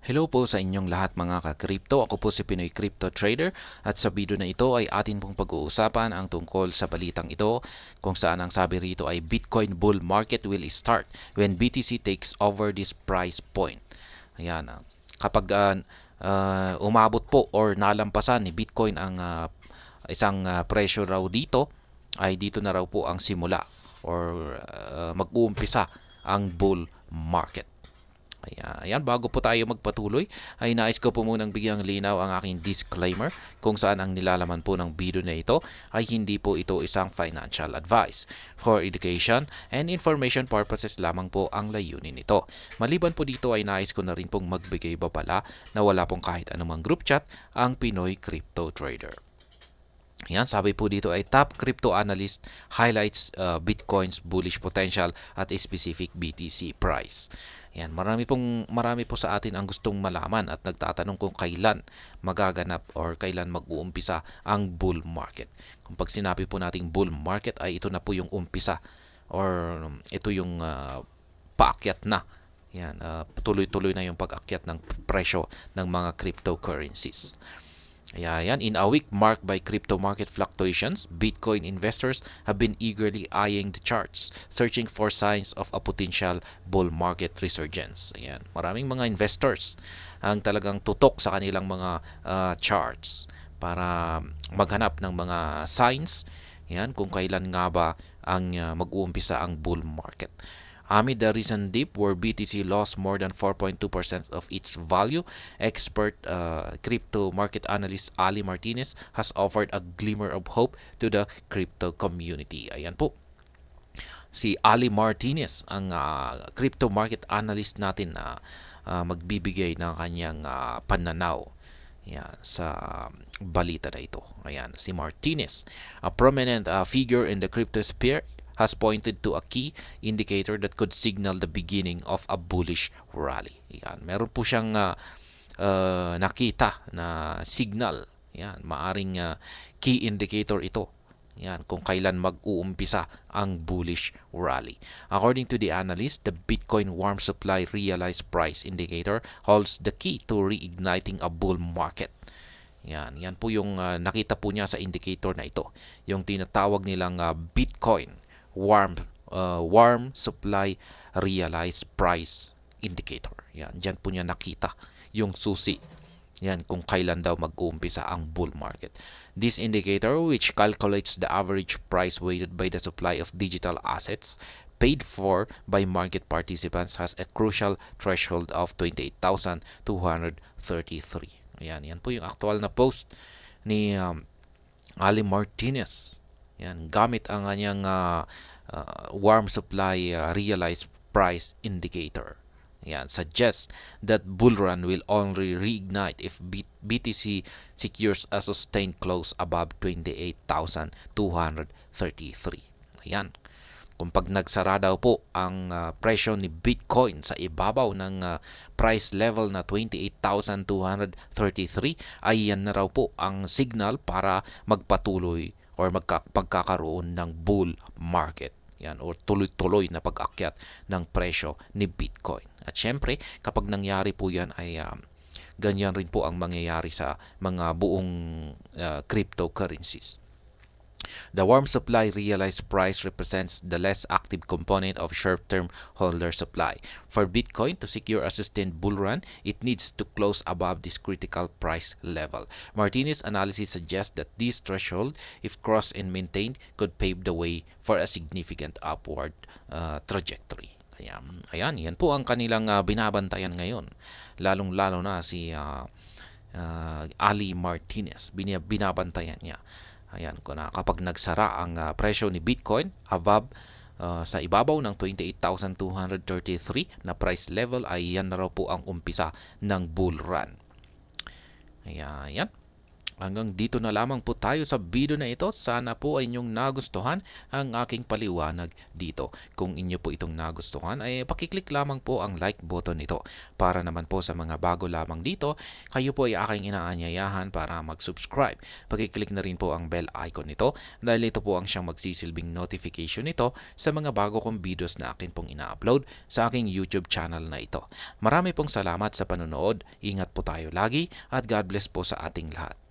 Hello po sa inyong lahat mga ka-crypto. Ako po si Pinoy Crypto Trader at sa video na ito ay atin pong pag-uusapan ang tungkol sa balitang ito kung saan ang sabi rito ay Bitcoin bull market will start when BTC takes over this price point. Ayan, kapag umabot po or nalampasan ni Bitcoin ang isang presyo raw dito, ay dito na raw po ang simula or mag-uumpisa ang bull market. Ayan, bago po tayo magpatuloy, ay nais ko po munang bigyang linaw ang aking disclaimer kung saan ang nilalaman po ng video na ito ay hindi po ito isang financial advice. For education and information purposes lamang po ang layunin nito. Maliban po dito ay nais ko na rin pong magbigay babala na wala pong kahit anumang group chat ang Pinoy Crypto Trader. Yan, sabi po dito ay top crypto analyst highlights Bitcoin's bullish potential at a specific BTC price. Yan, marami po sa atin ang gustong malaman at nagtatanong kung kailan magaganap or kailan mag-uumpisa ang bull market. Kung pag sinabi po nating bull market ay ito na po yung umpisa or ito yung paakyat na. Yan, tuloy-tuloy na yung pag-akyat ng presyo ng mga cryptocurrencies. Ayan, in a week marked by crypto market fluctuations, Bitcoin investors have been eagerly eyeing the charts, searching for signs of a potential bull market resurgence. Ayan, maraming mga investors ang talagang tutok sa kanilang mga charts para maghanap ng mga signs. Yan, kung kailan nga ba ang mag-uumpisa ang bull market. Amid the recent dip where BTC lost more than 4.2% of its value, expert crypto market analyst Ali Martinez has offered a glimmer of hope to the crypto community. Ayan po. Si Ali Martinez, ang crypto market analyst natin na magbibigay ng kanyang pananaw sa balita na ito. Ayan, si Martinez, a prominent figure in the crypto sphere, has pointed to a key indicator that could signal the beginning of a bullish rally. Yan, meron po siyang nakita na signal. Yan, maaring key indicator ito. Yan, kung kailan mag-uumpisa ang bullish rally. According to the analyst, the Bitcoin warm supply realized price indicator holds the key to reigniting a bull market. Yan po yung nakita po niya sa indicator na ito. Yung tinatawag nilang Bitcoin warm supply realized price indicator. Diyan po niya nakita yung susi. Yan, kung kailan daw mag-uumpisa ang bull market. This indicator, which calculates the average price weighted by the supply of digital assets paid for by market participants, has a crucial threshold of 28,233. Yan po yung actual na post ni Ali Martinez. Yan, gamit ang kanyang warm supply realized price indicator. Yan, suggests that bull run will only reignite if BTC secures a sustained close above 28,233. Ayan. Kung pag nagsara daw po ang presyo ni Bitcoin sa ibabaw ng price level na 28,233, ay yan na raw po ang signal para magpatuloy or magkakaroon ng bull market. Yan, o tuloy-tuloy na pag-akyat ng presyo ni Bitcoin. At syempre, kapag nangyari po yan ay ganyan rin po ang mangyayari sa mga buong cryptocurrencies. The warm supply realized price represents the less active component of short-term holder supply. For Bitcoin to secure a sustained bull run, it needs to close above this critical price level. Martinez analysis suggests that this threshold, if crossed and maintained, could pave the way for a significant upward trajectory. Ayan, yan po ang kanilang binabantayan ngayon. Lalong-lalo na si Ali Martinez, binabantayan niya. Ayan, kapag nagsara ang presyo ni Bitcoin above sa ibabaw ng 28,233 na price level, ay yan na raw po ang umpisa ng bull run. Ayan. Hanggang dito na lamang po tayo sa video na ito. Sana po ay inyong nagustuhan ang aking paliwanag dito. Kung inyo po itong nagustuhan ay pakiclick lamang po ang like button nito. Para naman po sa mga bago lamang dito, kayo po ay aking inaanyayahan para mag-subscribe. Pakiclick na rin po ang bell icon nito dahil ito po ang siyang magsisilbing notification nito sa mga bago kong videos na akin pong ina-upload sa aking YouTube channel na ito. Marami pong salamat sa panonood. Ingat po tayo lagi at God bless po sa ating lahat.